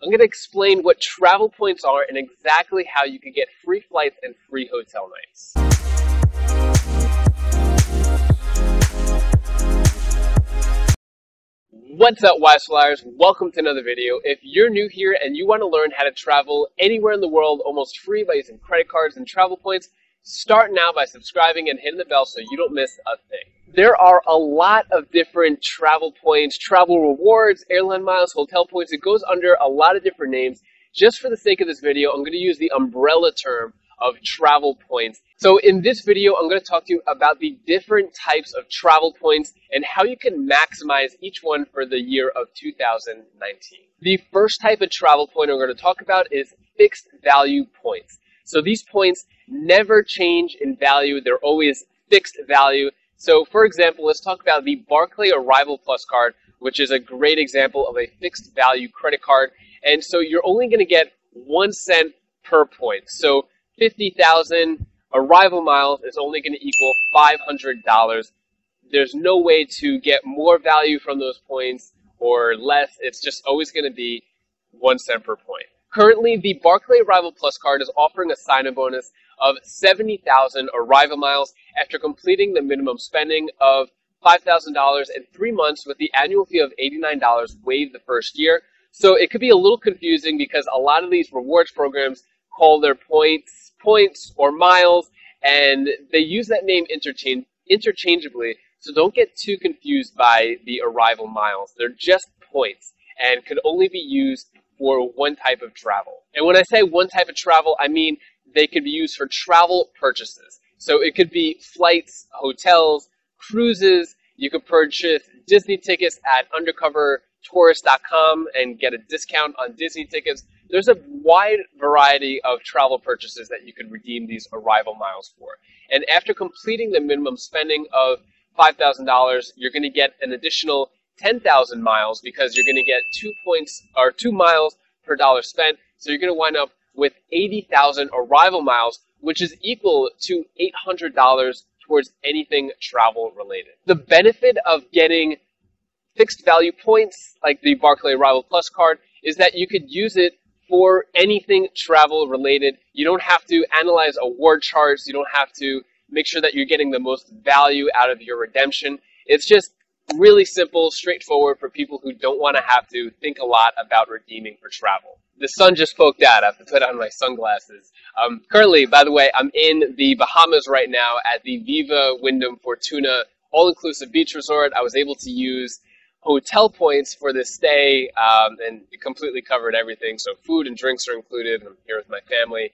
I'm going to explain what travel points are and exactly how you can get free flights and free hotel nights. What's up, Wise Flyers? Welcome to another video. If you're new here and you want to learn how to travel anywhere in the world almost free by using credit cards and travel points, start now by subscribing and hitting the bell so you don't miss a thing. There are a lot of different travel points, travel rewards, airline miles, hotel points. It goes under a lot of different names. Just for the sake of this video, I'm going to use the umbrella term of travel points. So in this video, I'm going to talk to you about the different types of travel points and how you can maximize each one for the year of 2019. The first type of travel point I'm going to talk about is fixed value points. So these points never change in value. They're always fixed value. So for example, let's talk about the Barclays Arrival Plus card, which is a great example of a fixed value credit card. And so you're only going to get 1 cent per point. So 50,000 arrival miles is only going to equal $500. There's no way to get more value from those points or less. It's just always going to be 1 cent per point. Currently, the Barclays Arrival Plus card is offering a sign-on bonus of 70,000 arrival miles after completing the minimum spending of $5,000 in 3 months with the annual fee of $89 waived the first year. So it could be a little confusing because a lot of these rewards programs call their points or miles, and they use that name interchangeably, so don't get too confused by the arrival miles. They're just points and can only be used for one type of travel. And when I say one type of travel, I mean they could be used for travel purchases. So it could be flights, hotels, cruises. You could purchase Disney tickets at undercovertourist.com and get a discount on Disney tickets. There's a wide variety of travel purchases that you could redeem these arrival miles for. And after completing the minimum spending of $5,000, you're going to get an additional 10,000 miles because you're going to get 2 miles per dollar spent. So you're going to wind up with 80,000 arrival miles, which is equal to $800 towards anything travel related. The benefit of getting fixed value points like the Barclays Arrival Plus card is that you could use it for anything travel related. You don't have to analyze award charts. You don't have to make sure that you're getting the most value out of your redemption. It's just really simple, straightforward for people who don't want to have to think a lot about redeeming for travel. The sun just poked out. I have to put on my sunglasses. Currently, by the way, I'm in the Bahamas right now at the Viva Wyndham Fortuna all-inclusive beach resort. I was able to use hotel points for this stay, and it completely covered everything. So food and drinks are included. I'm here with my family.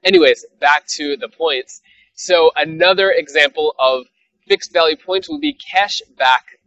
Anyways, back to the points. So another example of fixed value points will be cash back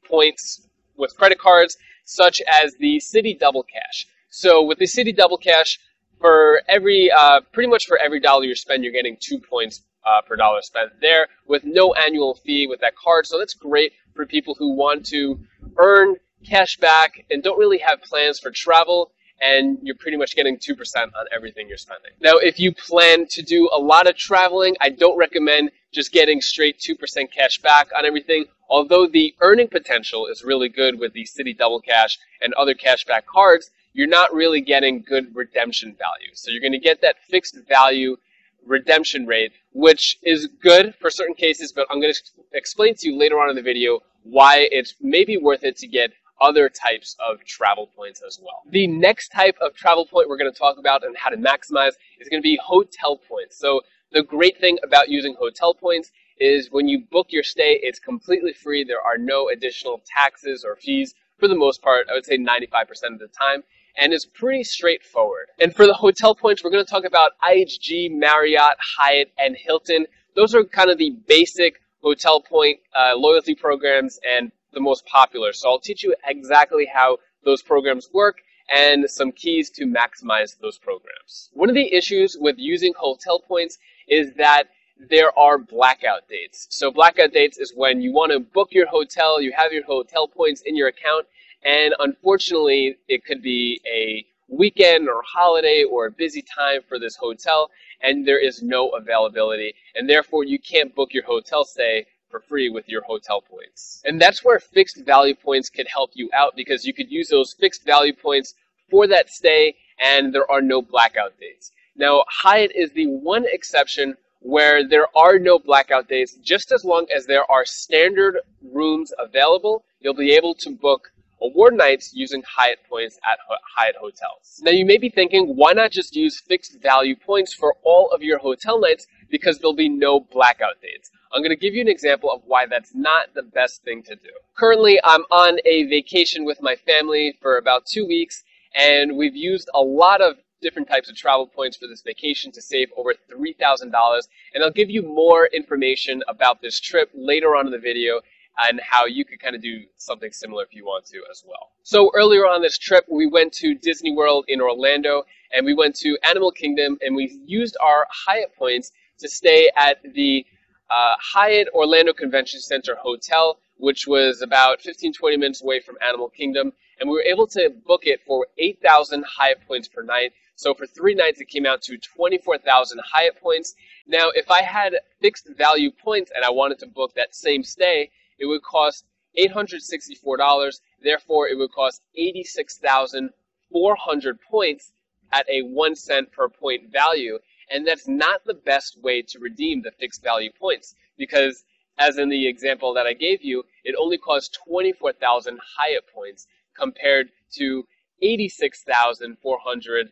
points with credit cards, such as the Citi Double Cash. So with the Citi Double Cash, for every pretty much for every dollar you spend, you're getting 2 points per dollar spent there with no annual fee with that card. So that's great for people who want to earn cash back and don't really have plans for travel, and you're pretty much getting 2% on everything you're spending. Now, if you plan to do a lot of traveling, I don't recommend just getting straight 2% cash back on everything. Although the earning potential is really good with the Citi Double Cash and other cashback cards, you're not really getting good redemption value. So you're going to get that fixed value redemption rate, which is good for certain cases, but I'm going to explain to you later on in the video why it's maybe worth it to get other types of travel points as well. The next type of travel point we're going to talk about and how to maximize is going to be hotel points. So the great thing about using hotel points is when you book your stay, it's completely free. There are no additional taxes or fees for the most part. I would say 95% of the time. And it's pretty straightforward. And for the hotel points, we're going to talk about IHG, Marriott, Hyatt, and Hilton. Those are kind of the basic hotel point loyalty programs and the most popular. So I'll teach you exactly how those programs work and some keys to maximize those programs. One of the issues with using hotel points is that there are blackout dates. So blackout dates is when you want to book your hotel, you have your hotel points in your account, and unfortunately, it could be a weekend or holiday or a busy time for this hotel, and there is no availability, and therefore you can't book your hotel stay for free with your hotel points. And that's where fixed value points could help you out, because you could use those fixed value points for that stay, and there are no blackout dates. Now, Hyatt is the one exception where there are no blackout dates. Just as long as there are standard rooms available, you'll be able to book award nights using Hyatt points at Hyatt hotels. Now, you may be thinking, why not just use fixed value points for all of your hotel nights, because there'll be no blackout dates. I'm going to give you an example of why that's not the best thing to do. Currently, I'm on a vacation with my family for about 2 weeks, and we've used a lot of different types of travel points for this vacation to save over $3,000. And I'll give you more information about this trip later on in the video and how you could kind of do something similar if you want to as well. So earlier on this trip, we went to Disney World in Orlando, and we went to Animal Kingdom, and we used our Hyatt points to stay at the Hyatt Orlando Convention Center Hotel, which was about 15-20 minutes away from Animal Kingdom, and we were able to book it for 8,000 Hyatt points per night. So for 3 nights, it came out to 24,000 Hyatt points. Now, if I had fixed value points and I wanted to book that same stay, it would cost $864. Therefore, it would cost 86,400 points at a 1 cent per point value. And that's not the best way to redeem the fixed value points, because as in the example that I gave you, it only costs 24,000 Hyatt points compared to 86,400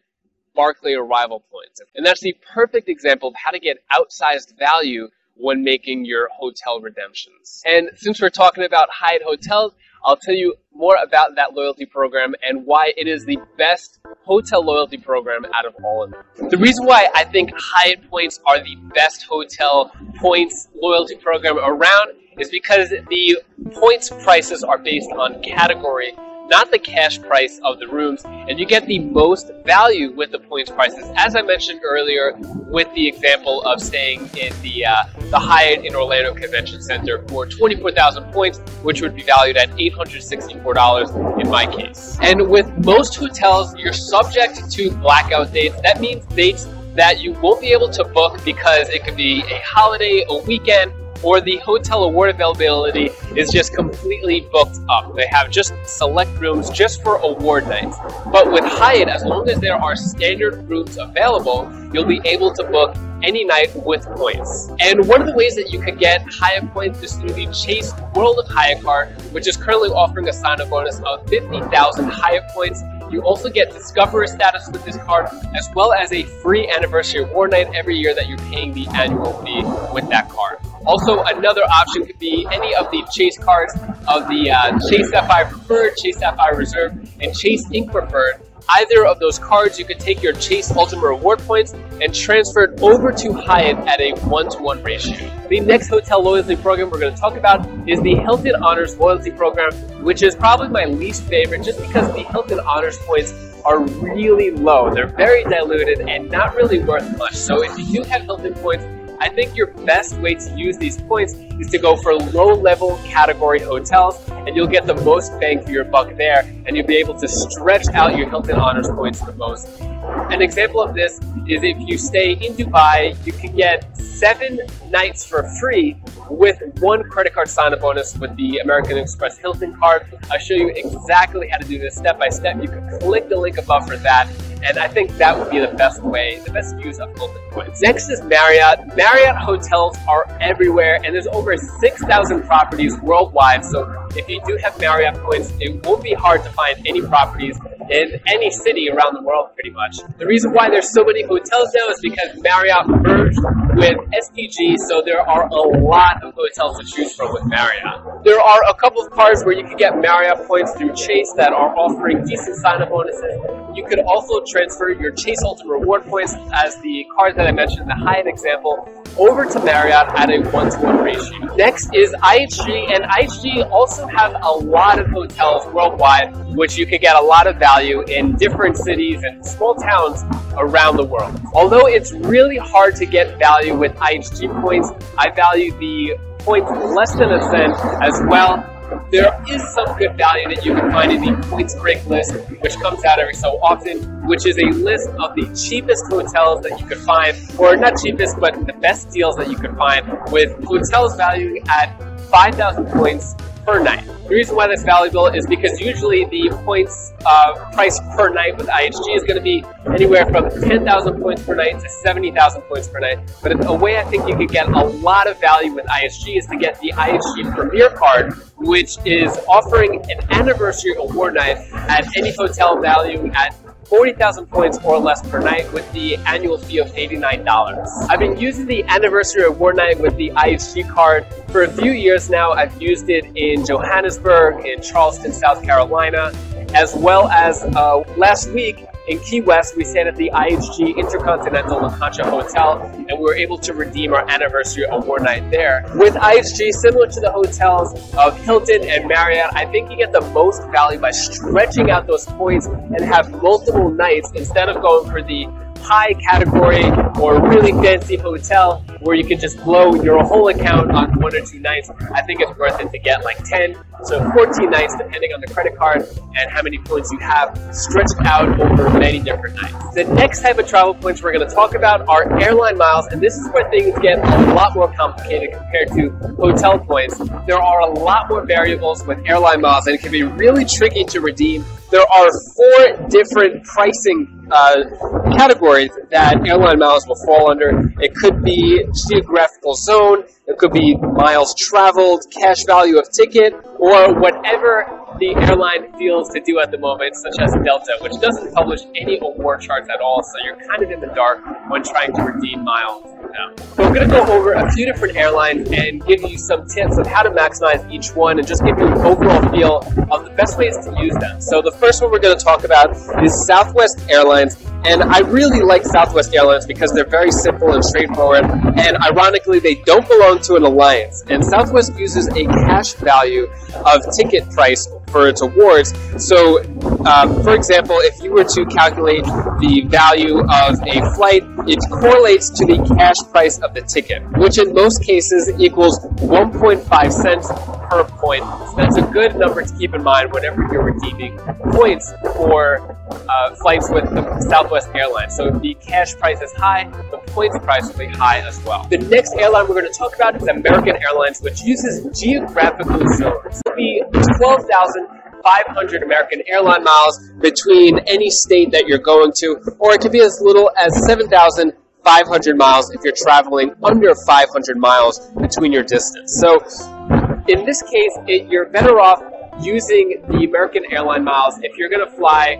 Barclay arrival points. And that's the perfect example of how to get outsized value when making your hotel redemptions. And since we're talking about Hyatt hotels, I'll tell you more about that loyalty program and why it is the best hotel loyalty program out of all of them. The reason why I think Hyatt points are the best hotel points loyalty program around is because the points prices are based on category, not the cash price of the rooms, and you get the most value with the points prices. As I mentioned earlier, with the example of staying in the Hyatt in Orlando Convention Center for 24,000 points, which would be valued at $864 in my case. And with most hotels, you're subject to blackout dates. That means dates that you won't be able to book because it could be a holiday, a weekend, or the hotel award availability is just completely booked up. They have just select rooms just for award nights. But with Hyatt, as long as there are standard rooms available, you'll be able to book any night with points. And one of the ways that you could get Hyatt points is through the Chase World of Hyatt card, which is currently offering a sign-up bonus of 50,000 Hyatt points. You also get Discoverer status with this card, as well as a free anniversary award night every year that you're paying the annual fee with that card. Also, another option could be any of the Chase cards of the Chase Sapphire Preferred, Chase Sapphire Reserve, and Chase Ink Preferred. Either of those cards, you could take your Chase Ultimate Reward points and transfer it over to Hyatt at a 1-to-1 ratio. The next hotel loyalty program we're going to talk about is the Hilton Honors Loyalty Program, which is probably my least favorite just because the Hilton Honors points are really low. They're very diluted and not really worth much. So if you do have Hilton points, I think your best way to use these points is to go for low-level category hotels, and you'll get the most bang for your buck there, and you'll be able to stretch out your Hilton Honors points the most. An example of this is if you stay in Dubai, you can get 7 nights for free with 1 credit card sign-up bonus with the American Express Hilton card. I'll show you exactly how to do this step by step. You can click the link above for that, and I think that would be the best way, the best use of Hilton points. Next is Marriott. Marriott hotels are everywhere, and there's over 6,000 properties worldwide, so if you do have Marriott points, it won't be hard to find any properties in any city around the world pretty much. The reason why there's so many hotels now is because Marriott merged with SPG, so there are a lot of hotels to choose from with Marriott. There are a couple of cards where you can get Marriott points through Chase that are offering decent sign-up bonuses. You could also transfer your Chase Ultimate Reward points as the card that I mentioned in the Hyatt example over to Marriott at a 1-to-1 ratio. Next is IHG, and IHG also have a lot of hotels worldwide, which you can get a lot of value in different cities and small towns around the world. Although it's really hard to get value with IHG points, I value the points less than a cent as well. There is some good value that you can find in the Points Break list, which comes out every so often, which is a list of the cheapest hotels that you could find, or not cheapest, but the best deals that you could find, with hotels valued at 5,000 points per night. The reason why that's valuable is because usually the points price per night with IHG is going to be anywhere from 10,000 points per night to 70,000 points per night. But a way I think you could get a lot of value with IHG is to get the IHG Premier card, which is offering an anniversary award night at any hotel value at 40,000 points or less per night with the annual fee of $89. I've been using the anniversary award night with the IHG card for a few years now. I've used it in Johannesburg, in Charleston, South Carolina, as well as last week in Key West, we stayed at the IHG Intercontinental La Concha Hotel, and we were able to redeem our anniversary award night there. With IHG, similar to the hotels of Hilton and Marriott, I think you get the most value by stretching out those points and have multiple nights instead of going for the high category or really fancy hotel where you can just blow your whole account on 1 or 2 nights. I think it's worth it to get like 10 to 14 nights depending on the credit card and how many points you have stretched out over many different nights. The next type of travel points we're going to talk about are airline miles, and this is where things get a lot more complicated compared to hotel points. There are a lot more variables with airline miles and it can be really tricky to redeem. There are 4 different pricing categories that airline miles will fall under. It could be geographical zone, it could be miles traveled, cash value of ticket, or whatever the airline feels to do at the moment, such as Delta, which doesn't publish any award charts at all, so you're kind of in the dark when trying to redeem miles. So we're going to go over a few different airlines and give you some tips of how to maximize each one and just give you an overall feel of the best ways to use them. So the first one we're going to talk about is Southwest Airlines. And I really like Southwest Airlines because they're very simple and straightforward, and ironically they don't belong to an alliance. And Southwest uses a cash value of ticket price for its awards. So for example, if you were to calculate the value of a flight, it correlates to the cash price of the ticket, which in most cases equals 1.5 cents per point. So that's a good number to keep in mind whenever you're redeeming points for flights with the Southwest Airlines. So if the cash price is high, the points price will be high as well. The next airline we're going to talk about is American Airlines, which uses geographical zones. It will be 12,500 American airline miles between any state that you're going to, or it could be as little as 7,500 miles if you're traveling under 500 miles between your distance. So in this case, you're better off using the American airline miles if you're going to fly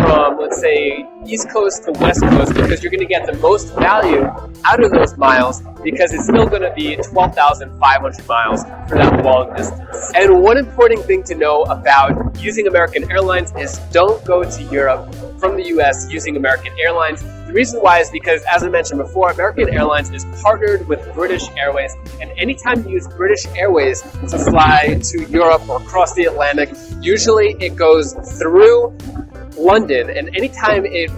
from, let's say, East Coast to West Coast, because you're going to get the most value out of those miles because it's still going to be 12,500 miles for that long distance. And one important thing to know about using American Airlines is don't go to Europe from the US using American Airlines. The reason why is because, as I mentioned before, American Airlines is partnered with British Airways, and anytime you use British Airways to fly to Europe or across the Atlantic, usually it goes through London, and anytime it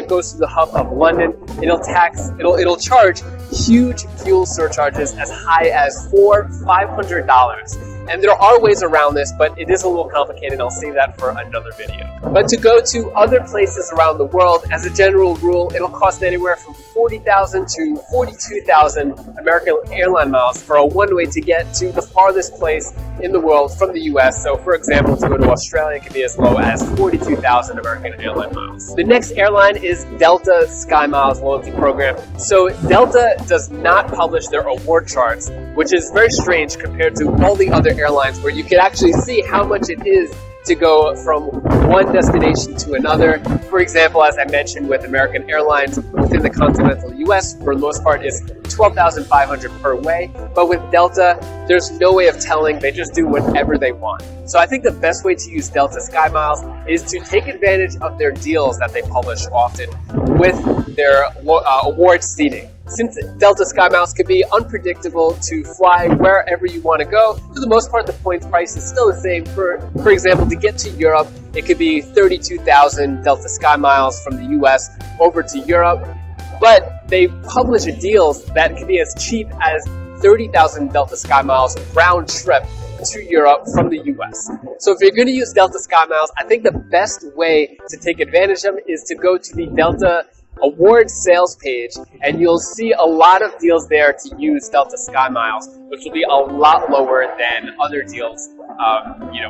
goes to the hub of London, it'll charge huge fuel surcharges as high as $400-500. And there are ways around this, but it is a little complicated. I'll save that for another video. But to go to other places around the world, as a general rule, it'll cost anywhere from 40,000 to 42,000 American airline miles for a one-way to get to the farthest place in the world from the US. So for example, to go to Australia, it can be as low as 42,000 American airline miles. The next airline is Delta SkyMiles loyalty program. So Delta does not publish their award charts, which is very strange compared to all the other airlines where you can actually see how much it is to go from one destination to another. For example, as I mentioned with American Airlines within the continental US, for the most part is 12,500 per way. But with Delta, there's no way of telling. They just do whatever they want. So I think the best way to use Delta SkyMiles is to take advantage of their deals that they publish often with their award seating. Since Delta SkyMiles can be unpredictable to fly wherever you want to go, for the most part the points price is still the same. For example, to get to Europe, it could be 32,000 Delta SkyMiles from the US over to Europe, but they publish deals that can be as cheap as 30,000 Delta SkyMiles round trip to Europe from the US. So if you're going to use Delta SkyMiles, I think the best way to take advantage of it is to go to the Delta awards sales page, and you'll see a lot of deals there to use Delta Sky Miles, which will be a lot lower than other deals,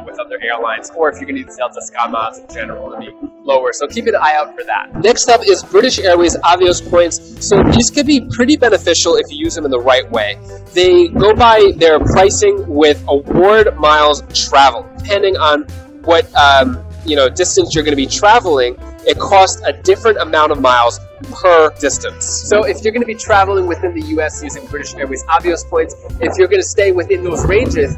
with other airlines, or if you're going to use Delta Sky Miles in general, it'll be lower. So keep an eye out for that. Next up is British Airways Avios points. So these could be pretty beneficial if you use them in the right way. They go by their pricing with award miles travel. Depending on what distance you're going to be traveling, it costs a different amount of miles per distance. So if you're going to be traveling within the US using British Airways Avios points, if you're going to stay within those ranges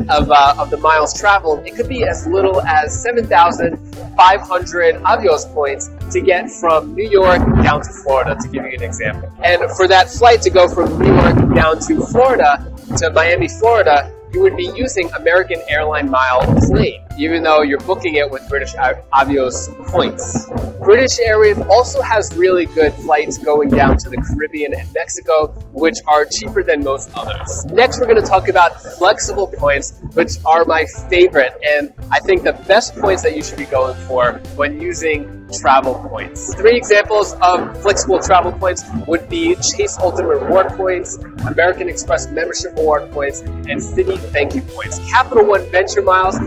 of the miles traveled, it could be as little as 7,500 Avios points to get from New York down to Florida, to give you an example. And for that flight to go from New York down to Florida, to Miami, Florida, you would be using American Airline Mile plane, even though you're booking it with British Avios points. British Airways also has really good flights going down to the Caribbean and Mexico, which are cheaper than most others. Next, we're going to talk about flexible points, which are my favorite, and I think the best points that you should be going for when using travel points. 3 examples of flexible travel points would be Chase Ultimate Reward points, American Express membership reward points, and Citi Thank You points. Capital One Venture Miles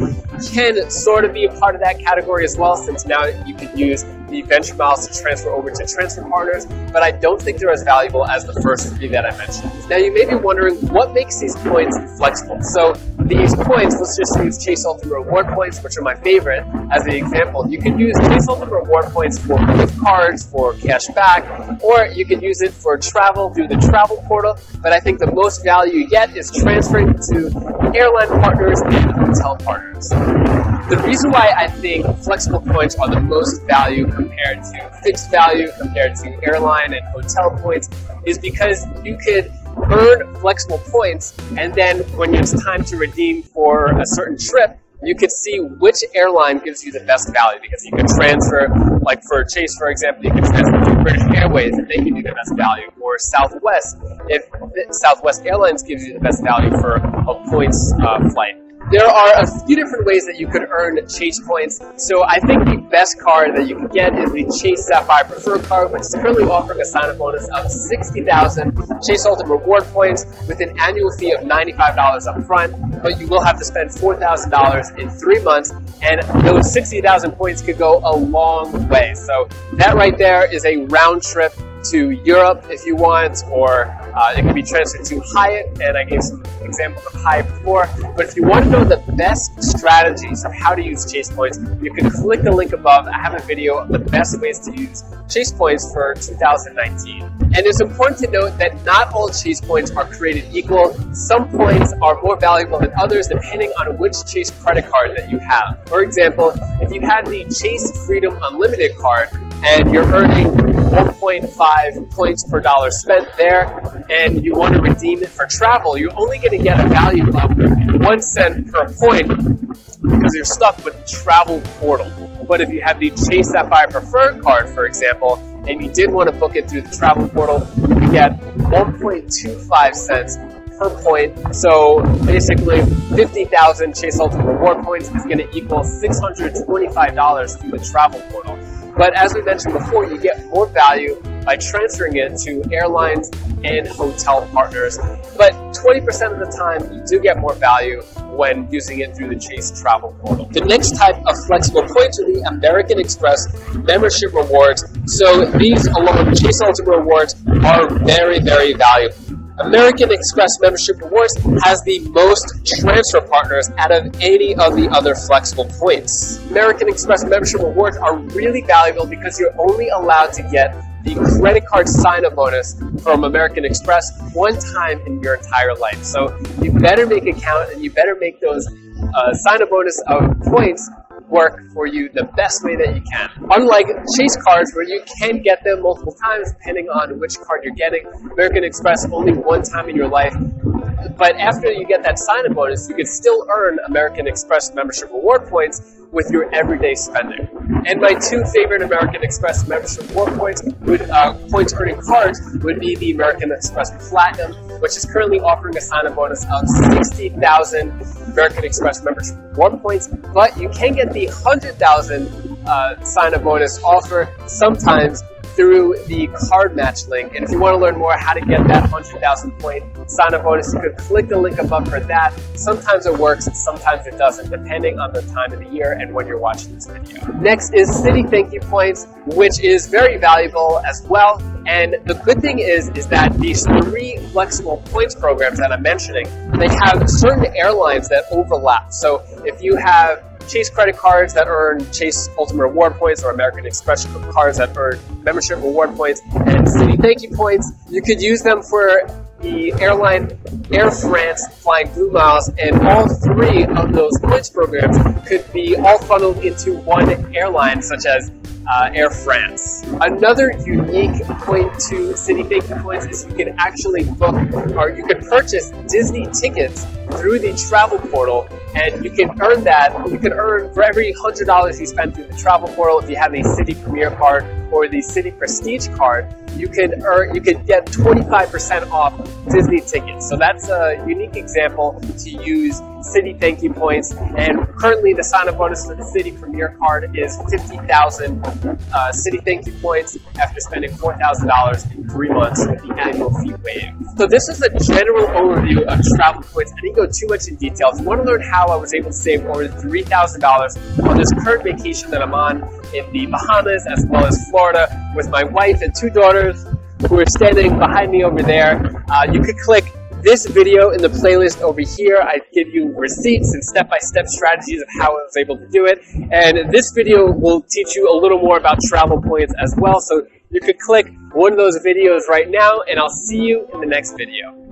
can sort of be a part of that category as well, since now you can use the Venture Miles to transfer over to transfer partners, but I don't think they're as valuable as the first 3 that I mentioned. Now you may be wondering what makes these points flexible. So these points, let's just use Chase Ultimate Reward points, which are my favorite, as an example. You can use Chase Ultimate Reward points for gift cards, for cash back, or you can use it for travel through the travel portal, but I think the most value you get is transferring to airline partners and hotel partners. The reason why I think flexible points are the most value compared to fixed value, compared to airline and hotel points, is because you could earn flexible points, and then when it's time to redeem for a certain trip, you could see which airline gives you the best value, because you can transfer, like for Chase, for example, you can transfer to British Airways and they give you the best value, or Southwest, if Southwest Airlines gives you the best value for a points flight. There are a few different ways that you could earn Chase points, so I think the best card that you can get is the Chase Sapphire Preferred card, which is currently offering a sign-up bonus of 60,000 Chase Ultimate Reward points with an annual fee of $95 up front, but you will have to spend $4,000 in 3 months, and those 60,000 points could go a long way. So that right there is a round trip to Europe if you want, or it can be transferred to Hyatt, and I gave some examples of Hyatt before. But if you want to know the best strategies of how to use Chase points, you can click the link above. I have a video of the best ways to use Chase points for 2019. And it's important to note that not all Chase points are created equal. Some points are more valuable than others depending on which Chase credit card that you have. For example, if you had the Chase Freedom Unlimited card and you're earning 1.5 points per dollar spent there, and you want to redeem it for travel, you're only going to get a value of 1 cent per point because you're stuck with the travel portal. But if you have the Chase Sapphire Preferred card, for example, and you did want to book it through the travel portal, you can get 1.25 cents per point. So basically, 50,000 Chase Ultimate Reward points is going to equal $625 through the travel portal. But as we mentioned before, you get more value by transferring it to airlines and hotel partners. But 20% of the time, you do get more value when using it through the Chase travel portal. The next type of flexible points are the American Express membership rewards. So these, along with Chase Ultimate Rewards, are very, very valuable. American Express membership rewards has the most transfer partners out of any of the other flexible points. American Express membership rewards are really valuable because you're only allowed to get the credit card sign-up bonus from American Express 1 time in your entire life. So you better make a count, and you better make those sign-up bonus of points work for you the best way that you can. Unlike Chase cards, where you can get them multiple times depending on which card you're getting, American Express only 1 time in your life. But after you get that sign-up bonus, you can still earn American Express membership reward points with your everyday spending. And my 2 favorite American Express membership reward points earning cards would be the American Express Platinum, which is currently offering a sign-up bonus of 60,000 American Express membership reward points, but you can get the 100,000 sign-up bonus offer sometimes through the card match link. And if you want to learn more how to get that 100,000 point sign-up bonus, you could click the link above for that. Sometimes it works, sometimes it doesn't, depending on the time of the year and when you're watching this video. Next is Citi Thank You Points, which is very valuable as well. And the good thing is that these 3 flexible points programs that I'm mentioning, they have certain airlines that overlap. So if you have Chase credit cards that earn Chase Ultimate Reward points, or American Express cards that earn membership reward points, and Citi Thank You points, you could use them for the airline Air France flying Blue Miles, and all 3 of those points programs could be all funneled into one airline, such as Air France. Another unique point to Citi Thank You Points is you can actually book, or you can purchase Disney tickets through the travel portal, and you can earn that. You can earn for every $100 you spend through the travel portal. If you have a Citi Premier card or the Citi Prestige card, you can get 25% off Disney tickets. So that's a unique example to use Citi Thank You Points. And currently the sign-up bonus for the Citi Premier card is 50,000 Citi Thank You Points after spending $4,000 in 3 months with the annual fee waived. So this is a general overview of travel points. I didn't go too much in detail. If you want to learn how I was able to save over $3,000 on this current vacation that I'm on in the Bahamas as well as Florida with my wife and 2 daughters who are standing behind me over there, you could click this video in the playlist over here. I give you receipts and step-by-step strategies of how I was able to do it. And this video will teach you a little more about travel points as well. So you could click one of those videos right now, and I'll see you in the next video.